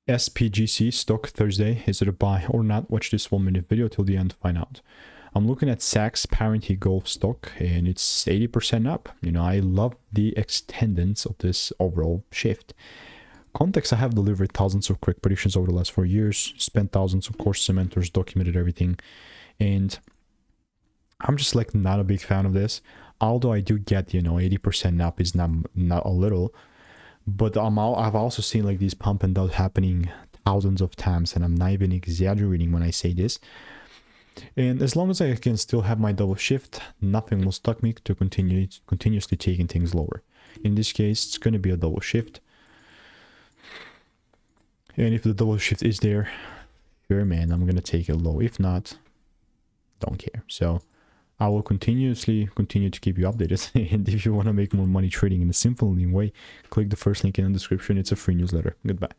SPGC Stock Thursday. Is it a buy or not? Watch this 1-minute video till the end to find out. I'm looking at Saks Parity Golf stock and it's 80% up. You know, I love the extendance of this overall shift. Context, I have delivered thousands of quick predictions over the last 4 years, spent thousands of course cementers, documented everything. And I'm just like not a big fan of this. Although I do get, you know, 80% up is not a little. But I've also seen like these pump and dump happening thousands of times, and I'm not even exaggerating when I say this. And as long as I can still have my double shift, nothing will stop me to continuously taking things lower. In this case, it's going to be a double shift. And if the double shift is there, sure man, I'm going to take it low. If not, don't care. So I will continue to keep you updated. And if you want to make more money trading in a simple way, click the first link in the description. It's a free newsletter. Goodbye.